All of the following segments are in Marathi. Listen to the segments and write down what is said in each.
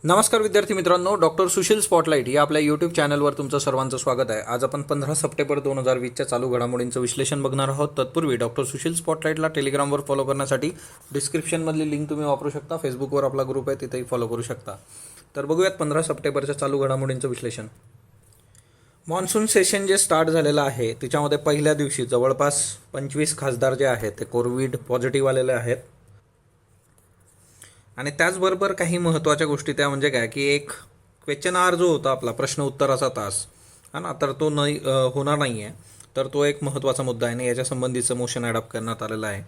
नमस्कार विद्यार्थी मित्रांनो, डॉक्टर सुशील स्पॉटलाईट या आपल्या यूट्यूब चॅनलवर तुमचं सर्वांचं स्वागत आहे. आज आपण 15 सप्टेंबर 2020च्या चालू घडामोडींचं विश्लेषण बघणार आहोत. तत्पूर्वी डॉक्टर सुशील स्पॉटलाईटला टेलिग्रामवर फॉलो करण्यासाठी डिस्क्रिप्शनमधली लिंक तुम्ही वापरू शकता. फेसबुकवर आपला ग्रुप आहे, तिथेही फॉलो करू शकता. तर बघूयात 15 सप्टेंबरच्या चालू घडामोडींचं विश्लेषण. मॉन्सून सेशन जे स्टार्ट झालेलं आहे त्याच्यामध्ये पहिल्या दिवशी जवळपास 25 खासदार जे आहेत ते कोविड पॉझिटिव्ह आलेले आहेत. आणि त्याचबरोबर काही महत्त्वाच्या गोष्टी त्या म्हणजे काय की एक क्वेश्चन आवर जो होता आपला प्रश्न उत्तराचा तास हा ना, तर तो नाही होणार नाही आहे. तर तो एक महत्त्वाचा मुद्दा आहे आणि याच्या संबंधीचं मोशन ॲडॉप्ट करण्यात आलेलं आहे.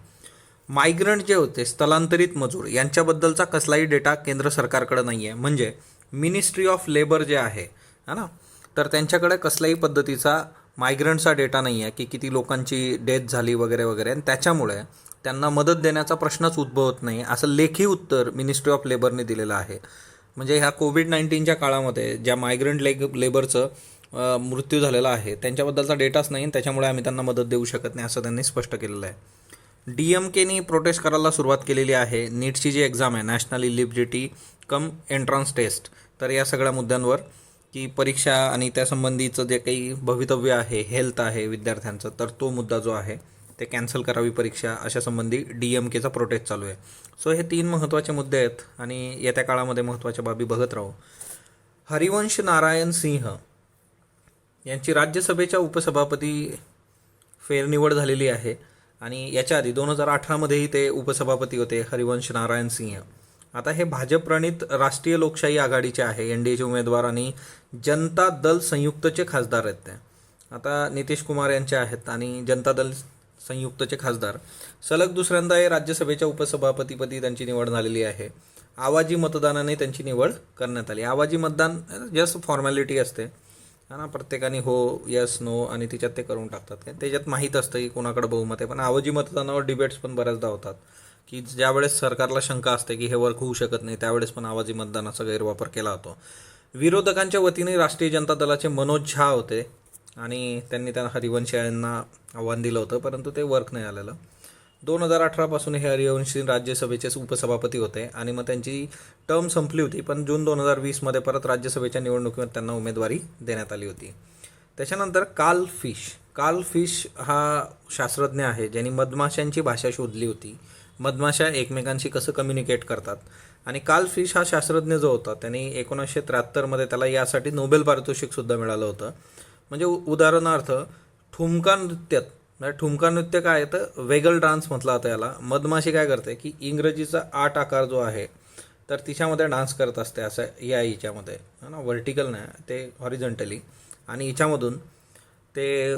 मायग्रंट जे होते स्थलांतरित मजूर यांच्याबद्दलचा कसलाही डेटा केंद्र सरकारकडे नाही आहे. म्हणजे मिनिस्ट्री ऑफ लेबर जे आहे हा ना, तर त्यांच्याकडे कसल्याही पद्धतीचा मायग्रंटचा डेटा नाही आहे की किती लोकांची डेथ झाली वगैरे वगैरे. आणि त्याच्यामुळे त्यांना मदत देण्याचा प्रश्नच उद्भवत नाही असं लेखी उत्तर मिनिस्ट्री ऑफ लेबरने दिलेलं आहे. म्हणजे ह्या कोविड-19च्या काळामध्ये ज्या मायग्रंट लेबरचं मृत्यू झालेला आहे त्यांच्याबद्दलचा डेटाच नाही, त्याच्यामुळे आम्ही त्यांना मदत देऊ शकत नाही असं त्यांनी स्पष्ट केलेलं आहे. DMKनी प्रोटेस्ट करायला सुरुवात केलेली आहे. नीटची जी एक्झाम आहे, नॅशनल इलिजिबिलिटी कम एंट्रन्स टेस्ट, तर या सगळ्या मुद्द्यांवर की परीक्षा आणि त्यासंबंधीचं जे काही भवितव्य आहे, हेल्थ आहे विद्यार्थ्यांचं, तर तो मुद्दा जो आहे ते कॅन्सल करावी परीक्षा, अशा संबंधी DMKचा प्रोटेस्ट चालू आहे. सो हे 3 महत्त्वाचे मुद्दे आहेत आणि येत्या काळामध्ये महत्त्वाच्या बाबी बघत राहू. हरिवंश नारायण सिंह यांची राज्यसभेच्या उपसभापती फेरनिवड झालेली आहे आणि याच्या आधी 2018मध्येही ते उपसभापती होते हरिवंश नारायण सिंह. आता हे भाजप प्रणित राष्ट्रीय लोकशाही आघाडीचे आहे, NDAचे उमेदवार आणि जनता दल संयुक्तचे खासदार आहेत. ते आता नितीश कुमार यांचे आहेत आणि जनता दल संयुक्तचे खासदार सलग दुसऱ्यांदा हे राज्यसभेच्या उपसभापतीपदी त्यांची निवड झालेली आहे. आवाजी मतदानाने त्यांची निवड करण्यात आली. आवाजी मतदान जस्ट फॉर्मॅलिटी असते हा ना, प्रत्येकाने हो यस नो आणि तिच्यात ते करून टाकतात. काय त्याच्यात माहीत असतं की कोणाकडे बहुमत आहे. पण आवाजी मतदानावर डिबेट्स पण बऱ्याचदा होतात की ज्यावेळेस सरकारला शंका असते की हे वर्क होऊ शकत नाही त्यावेळेस पण आवाजी मतदानाचा गैरवापर केला जातो. विरोधकांच्या वतीने राष्ट्रीय जनता दलाचे मनोज झा होते आणि त्यांनी त्या हरिवंश यांना आव्हान दिलं होतं, परंतु ते वर्क नाही आलेलं. 2018पासून हे हरिवंश राज्यसभेचे उपसभापती होते आणि मग त्यांची टर्म संपली होती, पण जून 2020मध्ये परत राज्यसभेच्या निवडणुकीमध्ये त्यांना उमेदवारी देण्यात आली होती. त्याच्यानंतर कार्ल फिश हा शास्त्रज्ञ आहे ज्यांनी मधमाशांची भाषा शोधली होती. मधमाशा एकमेकांशी कसं कम्युनिकेट करतात. आणि कार्ल फिश हा शास्त्रज्ञ जो होता त्यांनी 1973मध्ये त्याला यासाठी नोबेल पारितोषिकसुद्धा मिळालं होतं. म्हणजे उदाहरणार्थ ठुमका नृत्य काय आहे तर वेगल डान्स म्हटलं जातं याला. मधमाशी काय करते की इंग्रजीचा 8 आकार जो आहे तर तिच्यामध्ये डान्स करत असते असं या हिच्यामध्ये ना, व्हर्टिकल नाही ते हॉरिझॉन्टली. आणि हिच्यामधून ते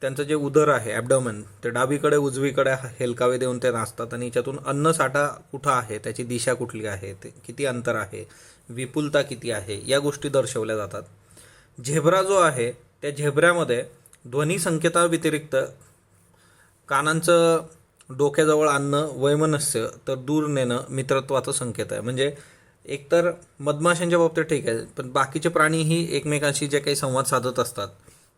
त्यांचं जे उदर आहे ॲबडोमेन ते डावीकडे उजवीकडे हेलकावे देऊन ते नाचतात आणि हिच्यातून अन्नसाठा कुठं आहे, त्याची दिशा कुठली आहे, ते किती अंतर आहे, विपुलता किती आहे, या गोष्टी दर्शवल्या जातात. झेब्रा जो आहे त्या झेब्र्यामध्ये ध्वनी संकेताव्यतिरिक्त कानांचं डोक्याजवळ आणणं वैमनस्य तर दूर नेणं मित्रत्वाचं संकेत आहे. म्हणजे एकतर मधमाशांच्या बाबतीत ठीक आहे, पण बाकीचे प्राणीही एकमेकांशी जे काही संवाद साधत असतात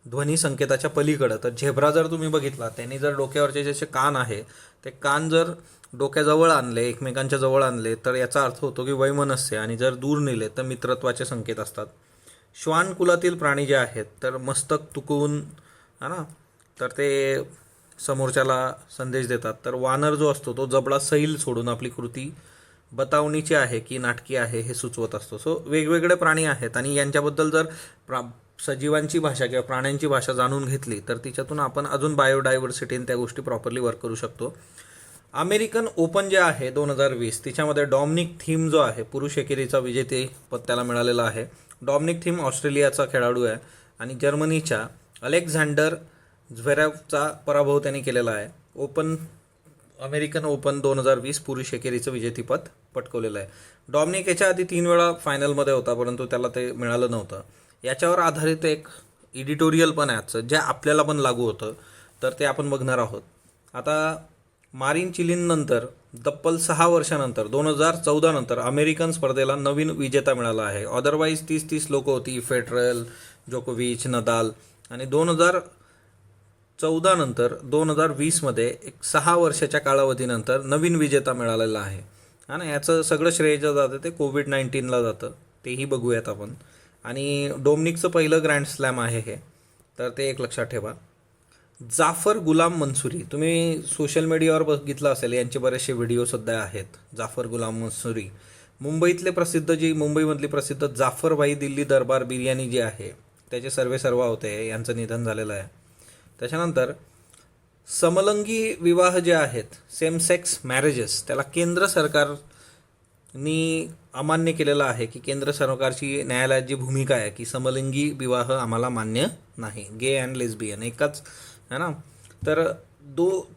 ध्वनी संकेताच्या पलीकडं. तर झेब्रा जर तुम्ही बघितला, त्यांनी जर डोक्यावरचे जसे कान आहे ते कान जर डोक्याजवळ आणले, एकमेकांच्या जवळ आणले, तर याचा अर्थ होतो की वैमनस्य, आणि जर दूर नेले तर मित्रत्वाचे संकेत असतात. श्वान कुलातील प्राणी जे आहेत तर मस्तक तुकवून हा ना, तर ते समोरच्याला संदेश देतात. तर वानर जो असतो तो जबडा सैल सोडून आपली कृती बतावणीची आहे की नाटकी आहे हे सुचवत असतो. सो वेगवेगळे प्राणी आहेत आणि यांच्याबद्दल जर सजीवांची भाषा किंवा प्राण्यांची भाषा जाणून घेतली तर तिच्यातून आपण अजून बायोडायव्हर्सिटीने त्या गोष्टी प्रॉपरली वर्क करू शकतो. अमेरिकन ओपन जे आहे 2020 तिच्यामध्ये डॉमिनिक थीम जो आहे पुरुष एकेरीचा विजेतेपद त्याला मिळालेलं आहे. डॉमिनिक थीम ऑस्ट्रेलियाचा खेळाडू आहे आणि जर्मनीच्या अलेक्झांडर झ्वेरेवचा पराभव त्यांनी केलेला आहे. अमेरिकन ओपन 2020 पुरुष एकेरीचं विजेतेपद पटकवलेलं आहे. डॉमिनिक याच्या आधी 3 वेळा फायनलमध्ये होता, परंतु त्याला ते मिळालं नव्हतं. याच्यावर आधारित एक एडिटोरियल पण आहे आजचं, जे आपल्याला पण लागू होतं, तर ते आपण बघणार आहोत. आता मारिन चिलीनंतर तब्बल 6 वर्षानंतर 2014 नंतर अमेरिकन स्पर्धेला नवीन विजेता मिळाला आहे. अदरवाईज 30 लोक होती, फेडरल, जोकोविच, नदाल. आणि 2014 नंतर 2020मध्ये एक 6 वर्षाच्या कालावधीनंतर नवीन विजेता मिळालेला आहे. हा ना, याचं सगळं श्रेय जे जातं ते कोविड-19ला जातं. तेही बघूयात आपण. आणि डोमनिकचं पहिलं ग्रँड स्लॅम आहे हे, तर ते एक लक्षात ठेवा. जाफर गुलाम मंसुरी, तुम्ही सोशल मीडियावर बघितलं असेल, यांचे बरेचसे व्हिडिओसुद्धा आहेत. जाफर गुलाम मंसुरी मुंबईतले प्रसिद्ध, मुंबईमधली प्रसिद्ध जाफरभाई दिल्ली दरबार बिर्याणी जी आहे त्याचे सर्वेसर्वा होते, यांचं निधन झालेलं आहे. त्याच्यानंतर समलंगी विवाह जे आहेत, सेम सेक्स मॅरेजेस, त्याला केंद्र सरकारनी अमान्य केलेलं आहे, की केंद्र सरकारची न्यायालयात जी भूमिका आहे की समलिंगी विवाह आम्हाला मान्य नाही, गे अँड लेस्बियन एकाच है ना. तर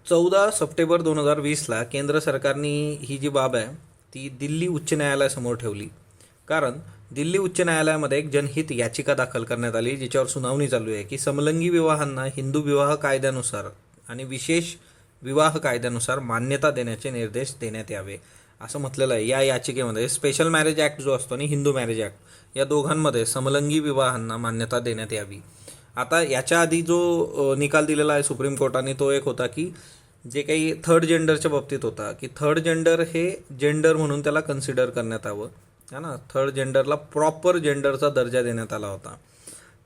14 सप्टेंबर 2020ला केंद्र सरकारने ही जी बाब आहे ती दिल्ली उच्च न्यायालयासमोर ठेवली. कारण दिल्ली उच्च न्यायालयामध्ये एक जनहित याचिका दाखल करण्यात आली, जिच्यावर सुनावणी चालू आहे, की समलिंगी विवाहांना हिंदू विवाह कायद्यानुसार आणि विशेष विवाह कायद्यानुसार मान्यता देण्याचे निर्देश देण्यात यावे, असं म्हटलेलं आहे या याचिकेमध्ये. स्पेशल मॅरेज ॲक्ट जो असतो आणि हिंदू मॅरेज ॲक्ट, या दोघांमध्ये समलिंगी विवाहांना मान्यता देण्यात यावी. आता याच्या आधी जो निकाल दिलेला आहे सुप्रीम कोर्टाने, तो एक होता की जे काही थर्ड जेंडरच्या बाबतीत होता, की थर्ड जेंडर हे जेंडर म्हणून त्याला कन्सिडर करण्यात यावं, है ना. थर्ड जेंडरला प्रॉपर जेंडरचा दर्जा देण्यात आला होता,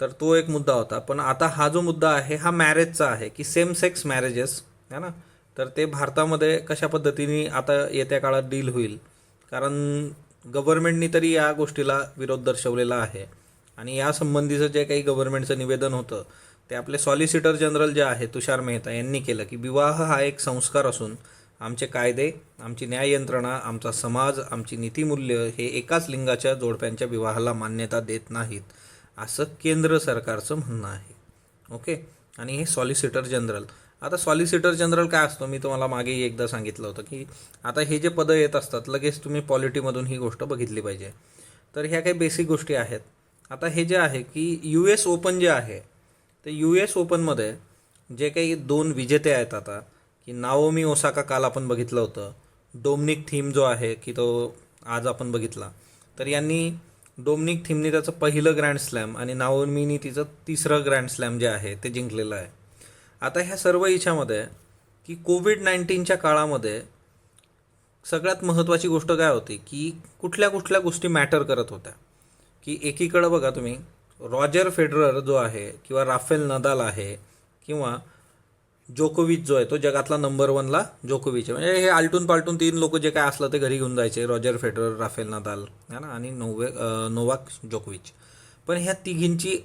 तर तो एक मुद्दा होता. पण आता हा जो मुद्दा आहे हा मॅरेजचा आहे, की सेम सेक्स मॅरेजेस, है ना. तर ते भारतामध्ये कशा पद्धतीने आता येत्या काळात डील होईल, कारण गव्हर्नमेंटनी तरी या गोष्टीला विरोध दर्शवलेला आहे. आणि यासंबंधीचं जे काही गव्हर्नमेंटचं निवेदन होतं ते आपले सॉलिसिटर जनरल जे आहे तुषार मेहता यांनी केलं, की विवाह हा एक संस्कार असून आमचे कायदे, आमची न्याय यंत्रणा, आमचा समाज, आमची नीतिमूल्य हे एकाच लिंगाच्या जोडप्यांच्या विवाहाला मान्यता देत नाहीत, असं केंद्र सरकारचं म्हणणं आहे. ओके. आणि हे सॉलिसिटर जनरल. आता सॉलिसिटर जनरल काय असतो, मी तुम्हाला मागेही एकदा सांगितलं होतं, की आता हे जे पदं येत असतात लगेच तुम्ही पॉलिटीमधून ही गोष्ट बघितली पाहिजे. तर ह्या काही बेसिक गोष्टी आहेत. आता हे जे आहे की US ओपन जे आहे, तर US ओपनमध्ये जे काही 2 विजेते आहेत आता, की नाओमी ओसाका काल आपण बघितलं होतं, डोमनिक थीम जो आहे की तो आज आपण बघितला. तर यांनी डोमनिक थीमने त्याचं पहिलं ग्रँड स्लॅम आणि नाओमीनी तिचं तिसरं ग्रँड स्लॅम जे आहे ते जिंकलेलं आहे. आता ह्या सर्व याच्यामध्ये की कोविड-19च्या काळामध्ये सगळ्यात महत्त्वाची गोष्ट काय होती, की कुठल्या कुठल्या गोष्टी मॅटर करत होत्या. की एकीकडं बघा तुम्ही, रॉजर फेडरर जो आहे किंवा राफेल नदाल आहे किंवा जोकोविच जो आहे, तो जगातला नंबर 1ला जोकोविच आहे. म्हणजे हे आलटून पालटून 3 लोक जे काय असलं ते घरी घेऊन जायचे, रॉजर फेडरर, राफेल नदाल, है ना, आणि नोवाक जोकोविच. पण ह्या तिघींची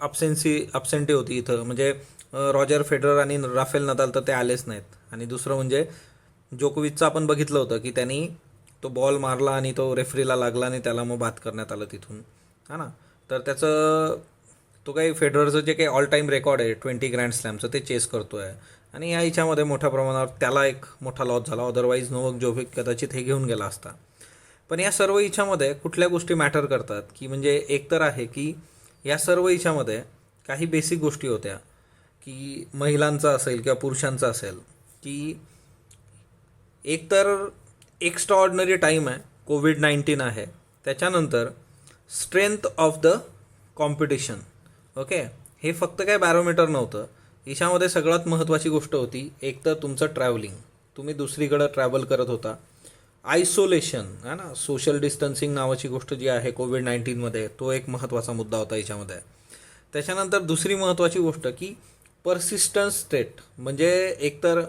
अब्सेंटी होती इथं. म्हणजे रॉजर फेडरर आणि राफेल नदाल तर ते आलेच नाहीत. आणि दुसरं म्हणजे जोकोविचचं आपण बघितलं होतं की त्यांनी तो बॉल मारला आणि तो रेफरीला लागला आणि त्याला मग बाद करण्यात आलं तिथून, हा ना. तर त्याचं तो काही फेडररचं जे काही ऑल टाईम रेकॉर्ड आहे 20 ग्रँड स्लॅमचं ते चेस करतो आहे. आणि या याच्यामध्ये मोठ्या प्रमाणावर त्याला एक मोठा लॉस झाला, अदरवाईज नोवाक जोकोविच कदाचित हे घेऊन गेला असता. पण या सर्व याच्यामध्ये कुठल्या गोष्टी मॅटर करतात, की म्हणजे एक तर आहे की या सर्व याच्यामध्ये काही बेसिक गोष्टी होत्या, की महिलांचा असेल किंवा पुरुषांचा असेल, की एक तर एक्स्ट्रा ऑर्डिनरी टाईम आहे, कोविड-19 आहे, त्याच्यानंतर strength of the competition. Okay. हे फक्त काय बॅरोमीटर नव्हतं, याच्यामध्ये सगळ्यात महत्त्वाची गोष्ट होती एक तर तुमचं ट्रॅव्हलिंग, तुम्ही दुसरीकडं ट्रॅव्हल करत होता. आयसोलेशन, है ना, सोशल डिस्टन्सिंग नावाची गोष्ट जी आहे कोविड-19मध्ये, तो एक महत्त्वाचा मुद्दा होता याच्यामध्ये. त्याच्यानंतर दुसरी महत्त्वाची गोष्ट की परसिस्टन्स थ्रेट, म्हणजे एकतर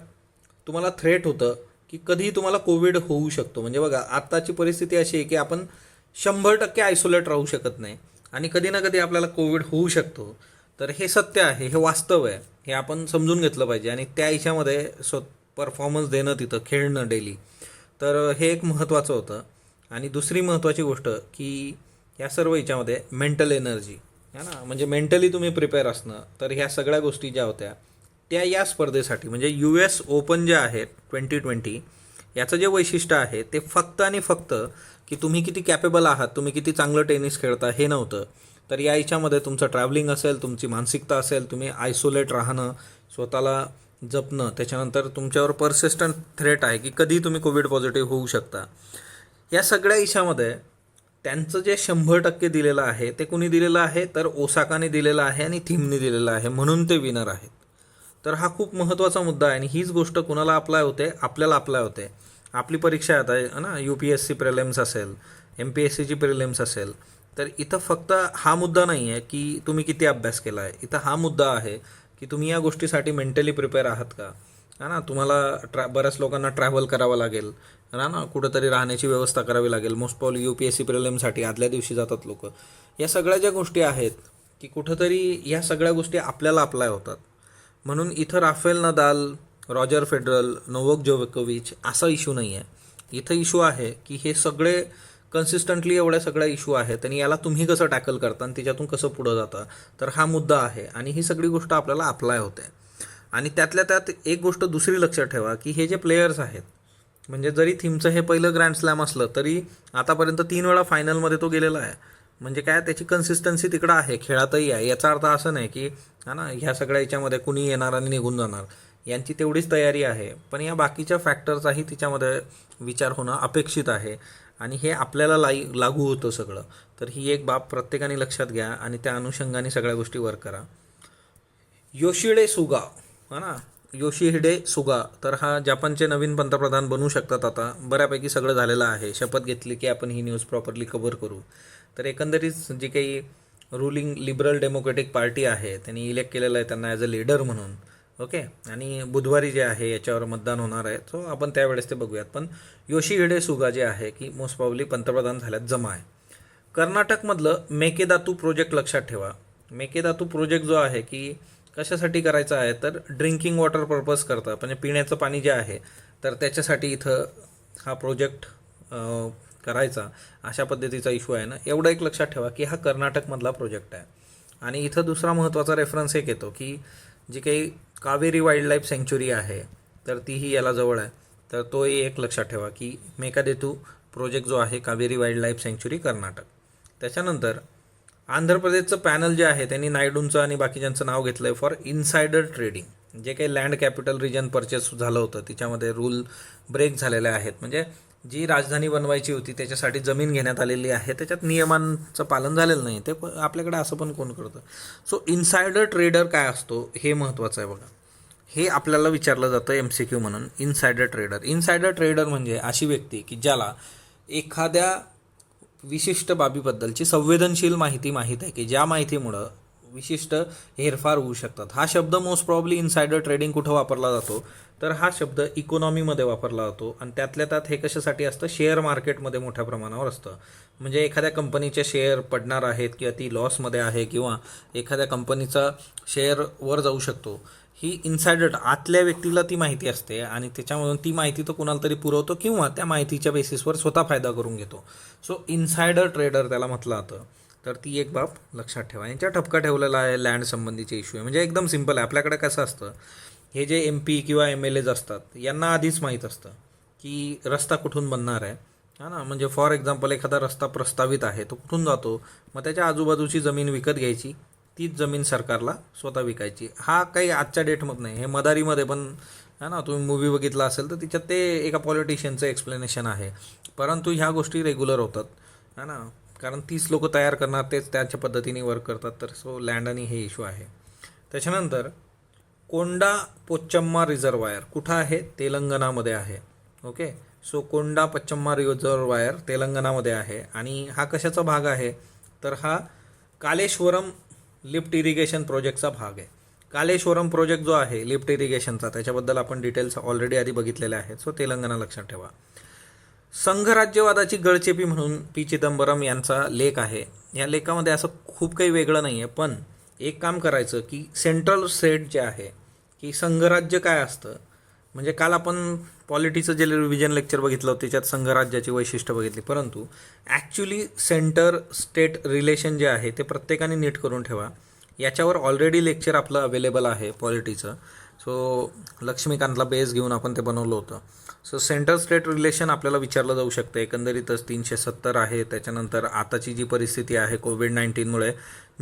तुम्हाला थ्रेट होतं की कधीही तुम्हाला कोविड होऊ शकतो. म्हणजे बघा आत्ताची परिस्थिती अशी आहे की आपण 100% आयसोलेट राहू शकत नाही आणि कधी ना कधी आपल्याला कोविड होऊ शकतो. तर हे सत्य आहे, हे वास्तव आहे, हे आपण समजून घेतलं पाहिजे. आणि त्या याच्यामध्ये परफॉर्मन्स देणं, तिथं खेळणं डेली, तर हे एक महत्त्वाचं होतं. आणि दुसरी महत्त्वाची गोष्ट की या सर्व याच्यामध्ये मेंटल एनर्जी, है ना, म्हणजे मेंटली तुम्ही प्रिपेअर असणं. तर ह्या सगळ्या गोष्टी ज्या होत्या त्या या स्पर्धेसाठी, म्हणजे US ओपन जे आहे 2020, याचं जे वैशिष्ट्य आहे ते फक्त आणि फक्त की तुम्ही किती कॅपेबल आहात, तुम्ही किती चांगलं टेनिस खेळता हे नव्हतं. तर या याच्यामध्ये तुमचं ट्रॅव्हलिंग असेल, तुमची मानसिकता असेल, तुम्ही आयसोलेट राहणं, स्वतःला जपणं, त्याच्यानंतर तुमच्यावर परसिस्टंट थ्रेट आहे की कधी तुम्ही कोविड पॉझिटिव्ह होऊ शकता. या सगळ्या याच्यामध्ये त्यांचं जे 100% दिलेलं आहे ते कुणी दिलेलं आहे, तर ओसाकाने दिलेलं आहे आणि थीमने दिलेलं आहे, म्हणून ते विनर आहेत. तर हा खूप महत्त्वाचा मुद्दा आहे. आणि हीच गोष्ट कुणाला अप्लाय होते, आपल्याला अप्लाय होते. आपली परीक्षा आता आहे ना, UPSC प्रिलिम्स असेल, MPSCची प्रिलिम्स असेल, तर इथं फक्त हा मुद्दा नाही आहे की तुम्ही किती अभ्यास केला आहे, इथं हा मुद्दा आहे की तुम्ही या गोष्टीसाठी मेंटली प्रिपेअर आहात का. हा ना, तुम्हाला बऱ्याच लोकांना ट्रॅव्हल करावं लागेल, हा ना, कुठंतरी राहण्याची व्यवस्था करावी लागेल. मोस्ट प्रॉब्ली UPSC प्रिलिमसाठी आदल्या दिवशी जातात लोक. या सगळ्या ज्या गोष्टी आहेत की कुठंतरी या सगळ्या गोष्टी आपल्याला अप्लाय होतात. म्हणून इथं Rafael Nadal, Roger federal, Novak जोकोविच असा इश्यू नाही आहे. इथं इश्यू आहे की हे सगळे कन्सिस्टंटली एवढ्या सगळ्या इश्यू आहेत आणि याला तुम्ही कसं टॅकल करता आणि त्याच्यातून कसं पुढं जाता, तर हा मुद्दा आहे. आणि ही सगळी गोष्ट आपल्याला अप्लाय होते. आणि त्यातल्या त्यात एक गोष्ट दुसरी लक्षात ठेवा की हे जे प्लेयर्स आहेत, म्हणजे जरी थीमचं हे पहिलं ग्रँड स्लॅम असलं तरी आतापर्यंत 3 वेळा फायनलमध्ये तो गेलेला आहे. म्हणजे काय, त्याची कन्सिस्टन्सी तिकडं आहे, खेळातही आहे. याचा अर्थ असं नाही की हा ना ह्या सगळ्या याच्यामध्ये कुणी येणार आणि निघून जाणार, यांची तेवढीच तयारी आहे. पण या बाकीच्या फॅक्टरचाही तिच्यामध्ये विचार होणं अपेक्षित आहे आणि हे आपल्याला लागू होतं सगळं. तर ही एक बाब प्रत्येकाने लक्षात घ्या आणि त्या अनुषंगाने सगळ्या गोष्टी वर्क करा. योशिहिडे सुगा, हा ना, योशिहिडे सुगा, तर हा जपानचे नवीन पंतप्रधान बनू शकतात. आता बऱ्यापैकी सगळं झालेलं आहे, शपथ घेतली की आपण ही न्यूज प्रॉपरली कव्हर करू. तर एकंदरीत जी काही रुलिंग लिबरल डेमोक्रेटिक पार्टी आहे त्यांनी इलेक्ट केलेलं आहे त्यांना ॲज अ लीडर म्हणून. ओके, आणि बुधवारी जे आहे याच्यावर मतदान होणार आहे, सो आपण त्यावेळेस ते बघूयात. पण योशिहिडे सुगा जे आहे की मोस्ट प्रॉब्ली पंतप्रधान झाल्यात जमा आहे. कर्नाटकमधलं मेकेदातू प्रोजेक्ट लक्षात ठेवा. मेकेदातू प्रोजेक्ट जो आहे की कशासाठी करायचा आहे, तर ड्रिंकिंग वॉटर पर्पज करता, म्हणजे पिण्याचं पाणी जे आहे तर त्याच्यासाठी इथं हा प्रोजेक्ट करायचा, अशा पद्धतीचा इश्यू आहे ना. एवढं एक लक्षात ठेवा की हा कर्नाटकमधला प्रोजेक्ट आहे. आणि इथं दुसरा महत्त्वाचा रेफरन्स एक येतो की जी काही कावेरी वाईल्ड लाईफ सँच्युरी आहे तर तीही याला जवळ आहे. तर तोही एक लक्षात ठेवा की मेकादेतू प्रोजेक्ट जो आहे कावेरी वाईल्ड लाईफ सँच्युरी कर्नाटक. त्याच्यानंतर आंध्र प्रदेशचं पॅनल जे आहे त्यांनी नायडूंचं आणि बाकीच्यांचं नाव घेतलं आहे फॉर इनसायडर ट्रेडिंग. जे काही लँड कॅपिटल रिजन परचेस झालं होतं त्याच्यामध्ये रूल ब्रेक झालेले आहेत. म्हणजे जी राजधानी बनवायची होती त्याच्यासाठी जमीन घेण्यात आलेली आहे, त्याच्यात नियमांचं पालन झालेलं नाही. ते आपल्याकडे असं पण कोण करतं. सो इनसायडर ट्रेडर काय असतो हे महत्त्वाचं आहे बघा. हे आपल्याला विचारलं जातं MCQ म्हणून. इनसायडर ट्रेडर, इनसायडर ट्रेडर म्हणजे अशी व्यक्ती की ज्याला एखाद्या विशिष्ट बाबीबद्दलची संवेदनशील माहिती माहीत आहे की ज्या माहितीमुळं विशिष्ट हेरफार होऊ शकतात. हा शब्द मोस्ट प्रॉब्ली इनसायडर ट्रेडिंग कुठं वापरला जातो, तर हा शब्द इकॉनॉमीमध्ये वापरला जातो. आणि त्यातल्या त्यात हे कशासाठी असतं, शेअर मार्केटमध्ये मोठ्या प्रमाणावर असतं. म्हणजे एखाद्या कंपनीचे शेअर पडणार आहेत किंवा ती लॉसमध्ये आहे किंवा एखाद्या कंपनीचा शेअर वर जाऊ शकतो, ही इनसायडर आतल्या व्यक्तीला ती माहिती असते आणि त्याच्यामधून ती माहिती तो कुणाला तरी पुरवतो किंवा त्या माहितीच्या बेसिसवर स्वतः फायदा करून घेतो. सो इनसायडर ट्रेडर त्याला म्हटलं जातं. तर ती एक बाब लक्षात ठेवा. यांच्या ठपका ठेवलेला आहे लँड संबंधीचे इश्यू आहे. म्हणजे एकदम सिंपल आहे. आपल्याकडे कसं असतं, हे जे MP किंवा MLAs असतात यांना आधीच माहीत असतं की रस्ता कुठून बनणार आहे, हा ना. म्हणजे फॉर एक्झाम्पल एखादा रस्ता प्रस्तावित आहे तो कुठून जातो, मग त्याच्या आजूबाजूची जमीन विकत घ्यायची, तीच जमीन सरकारला स्वतः विकायची. हा काही आजच्या डेटमध्ये नाही, हे मदारीमध्ये पण हा ना, तुम्ही मूवी बघितला असेल तर तिच्यात ते एका पॉलिटिशियनचं एक्सप्लेनेशन आहे. परंतु ह्या गोष्टी रेग्युलर होतात, हा ना, कारण 30 लोक तयार करणार, तेच त्याच्या पद्धतीने वर्क करतात. तर सो लँड आणि हे इश्यू आहे. त्याच्यानंतर कोंडा पोचम्मा रिझर्वायर कुठं आहे, तेलंगणामध्ये आहे. ओके, सो कोंडा पच्चम्मा रिझर्वायर तेलंगणामध्ये आहे. आणि हा कशाचा भाग आहे, तर हा कालेश्वरम लिफ्ट इरिगेशन प्रोजेक्टचा भाग आहे. कालेश्वरम प्रोजेक्ट जो आहे लिफ्ट इरिगेशनचा, त्याच्याबद्दल आपण डिटेल्स ऑलरेडी आधी बघितलेले आहेत. सो तेलंगणा लक्षात ठेवा. संघराज्यवादाची गळचेपी म्हणून P. चिदंबरम यांचा लेख आहे. या लेखामध्ये असं खूप काही वेगळं नाही आहे, पण एक काम करायचं की सेंट्रल स्टेट जे आहे की संघराज्य काय असतं. म्हणजे काल आपण पॉलिटीचं जे रिव्हिजन लेक्चर बघितलं त्याच्यात संघराज्याची वैशिष्ट्य बघितली, परंतु ॲक्च्युली सेंटर स्टेट रिलेशन जे आहे ते प्रत्येकाने नीट करून ठेवा. याच्यावर ऑलरेडी लेक्चर आपलं अवेलेबल आहे पॉलिटीचं. सो लक्ष्मीकांतला बेस घेऊन आपण ते बनवलं होतं. सो सेंटर स्टेट रिलेशन आपल्याला विचारलं जाऊ शकतं. एकंदरीतच 370 आहे. त्याच्यानंतर आताची जी परिस्थिती आहे कोविड-19मुळे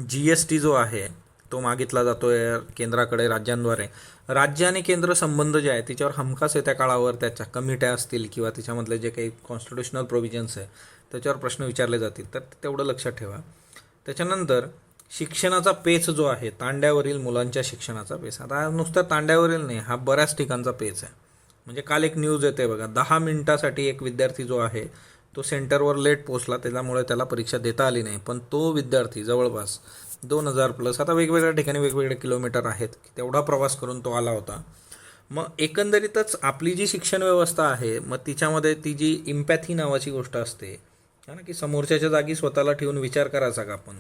GST जो आहे तो मागितला जातो आहे केंद्राकडे राज्यांद्वारे. राज्य आणि केंद्र संबंध जे आहे त्याच्यावर हमखास येत्या काळावर त्याच्या कमिट्या असतील किंवा त्याच्यामधले जे काही कॉन्स्टिट्युशनल प्रोव्हिजन्स आहे त्याच्यावर प्रश्न विचारले जातील, तर तेवढं लक्षात ठेवा. त्याच्यानंतर शिक्षणाचा पेच जो आहे, तांड्यावरील मुलांच्या शिक्षणाचा पेच. आता नुसतं तांड्यावरील नाही, हा बऱ्याच ठिकाणचा पेच आहे. म्हणजे काल एक न्यूज येते बघा, 10 मिनिटासाठी एक विद्यार्थी जो आहे तो सेंटरवर लेट पोचला, त्याच्यामुळे त्याला परीक्षा देता आली नाही. पण तो विद्यार्थी जवळपास 2000 प्लस, आता वेगवेगळ्या ठिकाणी वेगवेगळे किलोमीटर आहेत, तेवढा प्रवास करून तो आला होता. मग एकंदरीतच आपली जी शिक्षण व्यवस्था आहे, मग तिच्यामध्ये ती जी इम्पॅथी नावाची गोष्ट असते ना, की समोरच्याच्या जागी स्वतःला ठेवून विचार करायचा का आपण,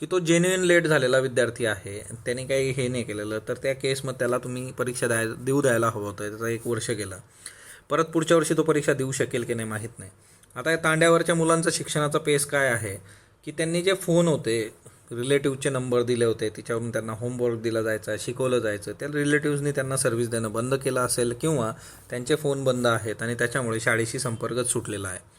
की तो जेन्युइन लेट झालेला विद्यार्थी आहे, त्याने काही हे नाही केलेलं, तर त्या केसमध्ये त्याला तुम्ही परीक्षा देऊ द्यायला हवं होतं. त्याचा 1 वर्ष गेला, परत पुढच्या वर्षी तो परीक्षा देऊ शकेल की नाही माहीत नाही. आता या तांड्यावरच्या मुलांचा शिक्षणाचा पेस काय आहे, की त्यांनी जे फोन होते, रिलेटिव्हचे नंबर दिले होते, तिच्यावरून त्यांना होमवर्क दिला जायचा, शिकवलं जायचं, त्या रिलेटिव्हजनी त्यांना सर्व्हिस देणं बंद केलं असेल, किंवा त्यांचे फोन बंद आहेत आणि त्याच्यामुळे शाळेशी संपर्कच सुटलेला आहे.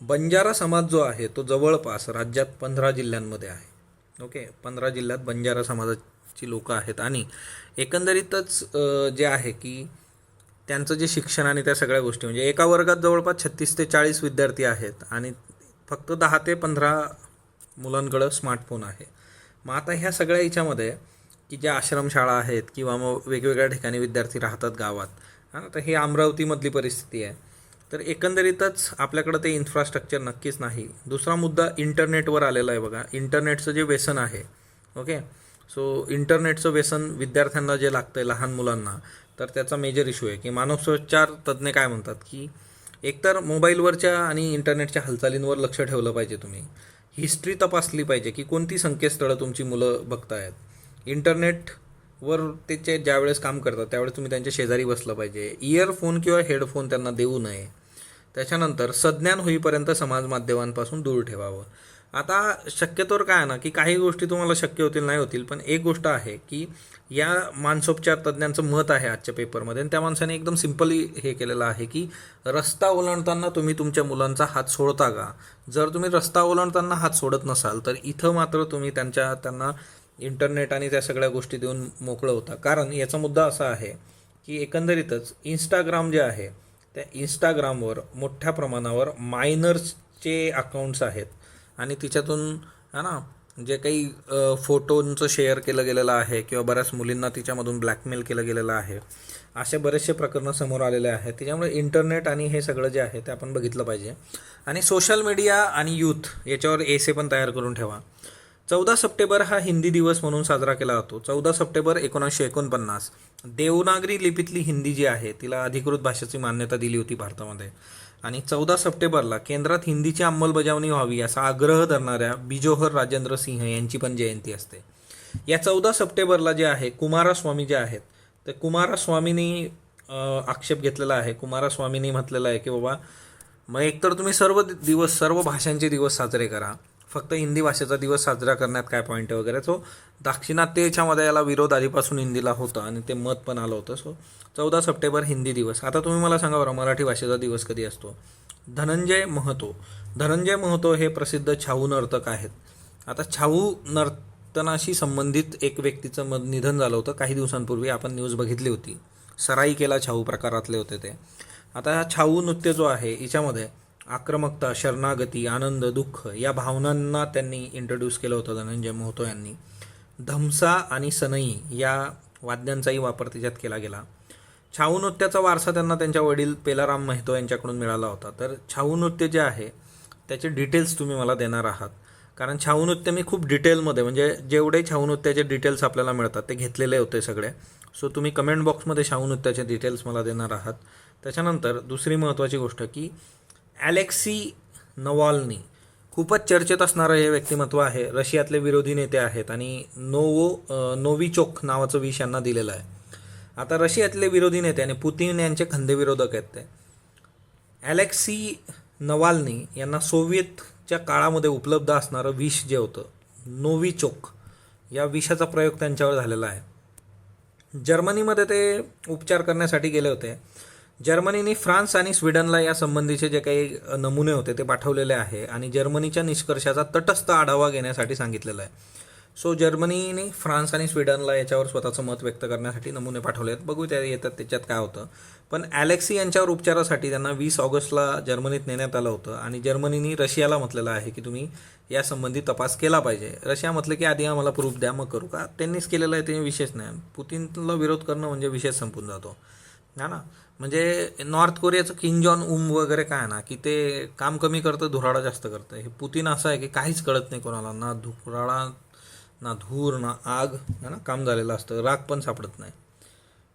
बंजारा समाज जो आहे तो जवळपास राज्यात 15 जिल्ह्यांमध्ये आहे. ओके, 15 जिल्ह्यात बंजारा समाजाची लोकं आहेत. आणि एकंदरीतच जे आहे की त्यांचं जे शिक्षण आणि त्या सगळ्या गोष्टी, म्हणजे एका वर्गात जवळपास 36 ते 40 विद्यार्थी आहेत आणि फक्त 10 ते 15 मुलांकडं स्मार्टफोन आहे. मग आता ह्या सगळ्या ह्याच्यामध्ये की ज्या आश्रमशाळा आहेत किंवा मग वेगवेगळ्या ठिकाणी विद्यार्थी राहतात गावात, हां, तर हे अमरावतीमधली परिस्थिती आहे. तर एकंदरीतच आपल्याकडं ते इन्फ्रास्ट्रक्चर नक्कीच नाही. दुसरा मुद्दा इंटरनेटवर आलेला आहे बघा. इंटरनेटचं जे व्यसन आहे, ओके, सो इंटरनेटचं व्यसन विद्यार्थ्यांना जे लागतं आहे लहान मुलांना, तर त्याचा मेजर इश्यू आहे. की मानसोपचार तज्ज्ञ काय म्हणतात, की एकतर मोबाईलवरच्या आणि इंटरनेटच्या हालचालींवर लक्ष ठेवलं पाहिजे तुम्ही. हिस्ट्री तपासली पाहिजे की कोणती संकेतस्थळं तुमची मुलं बघतायत. इंटरनेटवर त्याचे ज्यावेळेस काम करतात त्यावेळेस तुम्ही त्यांच्या शेजारी बसलं पाहिजे. इयरफोन किंवा हेडफोन त्यांना देऊ नये. त्याच्यानंतर सज्ञान होईपर्यंत समाज माध्यमांपासून दूर ठेवावं. आता शक्यतोवर काय आहे ना, की काही गोष्टी तुम्हाला शक्य होतील नाही होतील, पण एक गोष्ट आहे की या मानसोपचार तज्ज्ञांचं मत आहे आजच्या पेपरमध्ये, आणि त्या माणसाने एकदम सिम्पली हे केलेलं आहे की रस्ता ओलांडताना तुम्ही तुमच्या मुलांचा हात सोडता का? जर तुम्ही रस्ता ओलांडताना हात सोडत नसाल तर इथं मात्र तुम्ही त्यांना इंटरनेट आणि त्या सगळ्या गोष्टी देऊन मोकळं होता. कारण याचा मुद्दा असा आहे की एकंदरीतच इंस्टाग्राम जे आहे, त्या इंस्टाग्रामवर मोठ्या प्रमाणावर मायनर्सचे अकाउंट्स आहेत आणि तिच्यातून है ना जे काही फोटोंचं शेअर केलं गेलेलं आहे किंवा बऱ्याच मुलींना तिच्यामधून ब्लॅकमेल केलं गेलेलं आहे, असे बरेचसे प्रकरणं समोर आलेले आहेत. त्याच्यामुळे इंटरनेट आणि हे सगळं जे आहे ते आपण बघितलं पाहिजे. आणि सोशल मीडिया आणि यूथ याच्यावर एसे पण तयार करून ठेवा. 14 सप्टेंबर हा हिंदी दिवस म्हणून साजरा केला जातो. 14 सप्टेंबर 1949 देवनागरी लिपीतली हिंदी जी आहे तिला अधिकृत भाषेची मान्यता दिली होती भारतामध्ये. आणि 14 सप्टेंबरला केंद्रात हिंदीची अंमलबजावणी व्हावी असा आग्रह धरणाऱ्या बिजोहर राजेंद्र सिंह यांची पण जयंती असते. या 14 सप्टेंबरला जे आहे कुमारस्वामी जे आहेत, तर कुमारस्वामींनी आक्षेप घेतलेला आहे. कुमारस्वामींनी म्हटलेलं आहे की बाबा मग एकतर तुम्ही सर्व भाषांचे दिवस साजरे करा, फक्त हिंदी भाषेचा दिवस साजरा करण्यात काय पॉईंट आहे वगैरे. सो दाक्षिणात्येच्यामध्ये याला विरोध आधीपासून हिंदीला होता आणि ते मत पण आलं होतं. सो 14 सप्टेंबर हिंदी दिवस. आता तुम्ही मला सांगा बरं, मराठी भाषेचा दिवस कधी असतो? धनंजय महतो हे प्रसिद्ध छाऊ नर्तक आहेत. आता छाऊ नर्तनाशी संबंधित एक व्यक्तीचं निधन झालं होतं काही दिवसांपूर्वी, आपण न्यूज बघितली होती. सराईकेला छाऊ प्रकारातले होते ते. आता हा छाऊ नृत्य जो आहे याच्यामध्ये आक्रमकता, शरणागती, आनंद, दुःख या भावनांना त्यांनी इंट्रोड्यूस केलं होतं धनंजय महतो यांनी. धमसा आणि सनई या वाद्यांचाही वापर त्याच्यात केला गेला. छाऊ नृत्याचा वारसा त्यांना त्यांच्या वडील पेलाराम महतो यांच्याकडून मिळाला होता. तर छाऊ नृत्य जे आहे त्याचे डिटेल्स तुम्ही मला देणार आहात, कारण छाऊ नृत्य मी खूप डिटेलमध्ये, म्हणजे जेवढे छाऊ नृत्याचे डिटेल्स आपल्याला मिळतात ते घेतलेले होते सगळे. सो तुम्ही कमेंट बॉक्समध्ये छाऊ नृत्याचे डिटेल्स मला देणार आहात. त्याच्यानंतर दुसरी महत्त्वाची गोष्ट की अलेक्सी नवाल्नी खूपच चर्चेत असणारं हे व्यक्तिमत्व आहे. रशियातले विरोधी नेते आहेत आणि नोविचोक नावाचं विष यांना दिलेलं आहे. आता रशियातले विरोधी नेते आणि पुतिन यांचे खंदेविरोधक आहेत ते. अलेक्सी नवाल्नी यांना सोव्हिएतच्या काळामध्ये उपलब्ध असणारं विष जे होतं नोविचोक, या विषाचा प्रयोग त्यांच्यावर झालेला आहे. जर्मनीमध्ये ते उपचार करण्यासाठी गेले होते. जर्मनीने फ्रान्स आणि स्वीडनला या संबंधीचे जे काही नमुने होते ते पाठवलेले आहे आणि जर्मनीच्या निष्कर्षाचा तटस्थ आढावा घेण्यासाठी सांगितलेला आहे. सो जर्मनीने फ्रान्स आणि स्वीडनला याच्यावर स्वतःचं मत व्यक्त करण्यासाठी नमुने पाठवले आहेत. बघू त्या येतात त्याच्यात काय होतं. पण अलेक्सी यांच्यावर उपचारासाठी त्यांना 20 ऑगस्टला जर्मनीत नेण्यात आलं होतं आणि जर्मनीने रशियाला म्हटलेलं आहे की तुम्ही यासंबंधी तपास केला पाहिजे. रशिया म्हटलं की आधी आम्हाला प्रूफ द्या मग करू. का त्यांनीच केलेलं आहे ते विशेष नाही. पुतिनला विरोध करणं म्हणजे विशेष संपून जातो. हा ना. म्हणजे नॉर्थ कोरियाचं किम जॉन उम वगैरे काय ना, की ते काम कमी करतं, धुराळा जास्त करतं. हे पुतीन असं आहे की काहीच कळत नाही कोणाला, ना धुराळा ना धूर ना आग, है ना, काम झालेलं असतं, राग पण सापडत नाही.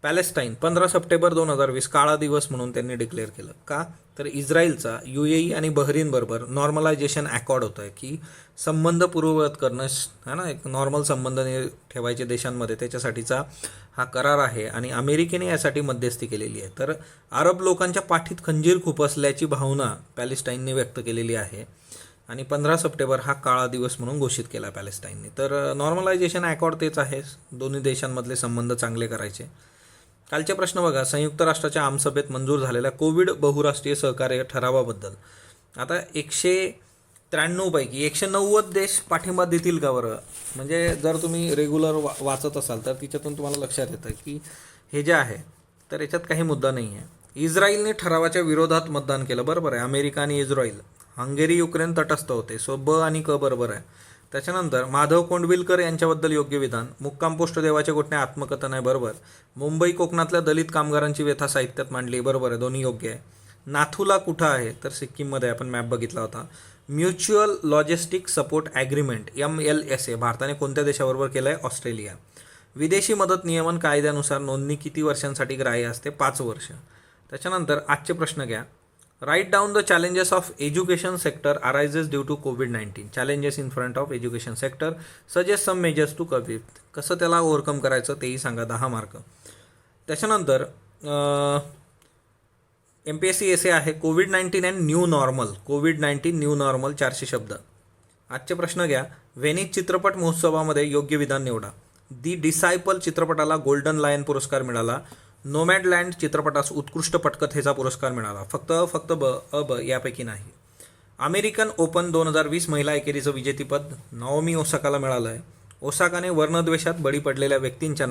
पॅलेस्टाईन 15 सप्टेंबर 2020 काळा दिवस म्हणून त्यांनी डिक्लेअर केलं. का? तर इस्रायलचा UAE आणि बहरीन बरोबर नॉर्मलायझेशन अकॉर्ड होतं आहे, की संबंध पूर्ववत करणं, है ना, एक नॉर्मल संबंध ठेवायचे देशांमध्ये, त्याच्यासाठीचा हा करार आहे आणि अमेरिकेने यासाठी मध्यस्थी केलेली आहे. तर अरब लोकांच्या पाठीत खंजीर खुपसल्याची भावना पॅलेस्टाईनने व्यक्त केलेली आहे आणि 15 सप्टेंबर हा काळा दिवस म्हणून घोषित केला पॅलेस्टाईनने. तर नॉर्मलायझेशन अकॉर्ड तेच आहे, दोन्ही देशांमधले संबंध चांगले करायचे. कालचे प्रश्न बघा. संयुक्त राष्ट्राच्या आमसभेत मंजूर झालेल्या कोविड बहुराष्ट्रीय सहकार्य ठरावाबद्दल. आता 193 पैकी 190 देश पाठिंबा देतील का बरं? म्हणजे जर तुम्ही रेग्युलर वाचत असाल तर तिच्यातून तुम्हाला लक्षात येतं की हे जे आहे तर याच्यात काही मुद्दा नाही आहे. इस्रायलने ठरावाच्या विरोधात मतदान केलं, बरोबर आहे. अमेरिका आणि इस्रायल, हंगेरी युक्रेन तटस्थ होते, सो ब आणि क बरोबर आहे. त्याच्यानंतर माधव कोंडविलकर यांच्याबद्दल योग्य विधान. मुक्काम पोस्ट देवाचे घोटणे आत्मकथन आहे, बरोबर. मुंबई कोकणातल्या दलित कामगारांची व्यथा साहित्यात मांडली, बरोबर आहे, दोन्ही योग्य आहे. नाथुला कुठं आहे? तर सिक्कीममध्ये, आपण मॅप बघितला होता. Mutual logistic support agreement MLSA भारताने कोणत्या देशाबरोबर केलं आहे? ऑस्ट्रेलिया. विदेशी मदत नियमन कायद्यानुसार नोंदणी किती वर्षांसाठी ग्राह्य असते? 5 वर्ष. त्याच्यानंतर आजचे प्रश्न घ्या. Right down the challenges of education sector arises due to कोविड-19. Challenges in front of education sector, suggest some measures to curb it. कसं त्याला ओव्हरकम करायचं तेही सांगा, 10 मार्क. त्याच्यानंतर MPSC essay आहे कोविड-19 अँड न्यू नॉर्मल. कोविड-19 न्यू नॉर्मल 400 शब्द. आजचे प्रश्न घ्या. व्हेनिस चित्रपट महोत्सवामध्ये योग्य विधान निवडा. दी डिसायपल चित्रपटाला गोल्डन लायन पुरस्कार मिळाला. नोमॅडलँड चित्रपटास उत्कृष्ट पटकथेचा पुरस्कार मिळाला. फक्त ब यापैकी नाही. अमेरिकन ओपन 2020 महिला एकेरीचं विजेतेपद नाओमी ओसाकाला मिळालं आहे. ओसाकाने वर्णद्वेषात बळी पडलेल्या व्यक्तींच्या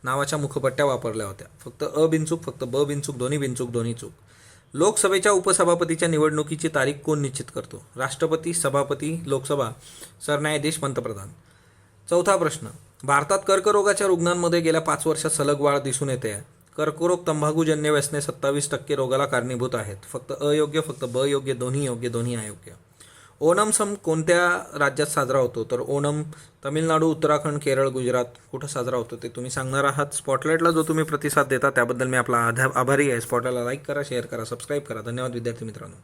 नावाच्या मुखपट्ट्या वापरल्या होत्या. फक्त बिनचूक, फक्त ब बिनचूक, दोन्ही बिनचूक, दोन्ही चूक. लोकसभेच्या उपसभापतीच्या निवडणुकीची तारीख कोण निश्चित करतो? राष्ट्रपती, सभापती, लोकसभा, सरन्यायाधीश, पंतप्रधान. चौथा प्रश्न. भारतात कर्करोगाच्या रुग्णांमध्ये गेल्या 5 वर्षात सलग वाढ दिसून येते आहे. कर्करोग, तंबाखूजन्य व्यसने 27% रोगाला कारणीभूत आहेत. फक्त अयोग्य, फक्त ब योग्य, दोन्ही योग्य, दोन्ही अयोग्य. ओणम सण कोणत्या राज्यात साजरा होतो? तर ओणम तमिळनाडू, उत्तराखंड, केरळ, गुजरात. कुठं साजरा होतो ते तुम्ही सांगणार आहात. स्पॉटलाईटला जो तुम्ही प्रतिसाद देता त्याबद्दल मी आपला आभारी आहे. स्पॉटलाईटला लाईक करा, शेअर करा, सबस्क्राईब करा. धन्यवाद विद्यार्थी मित्रांनो.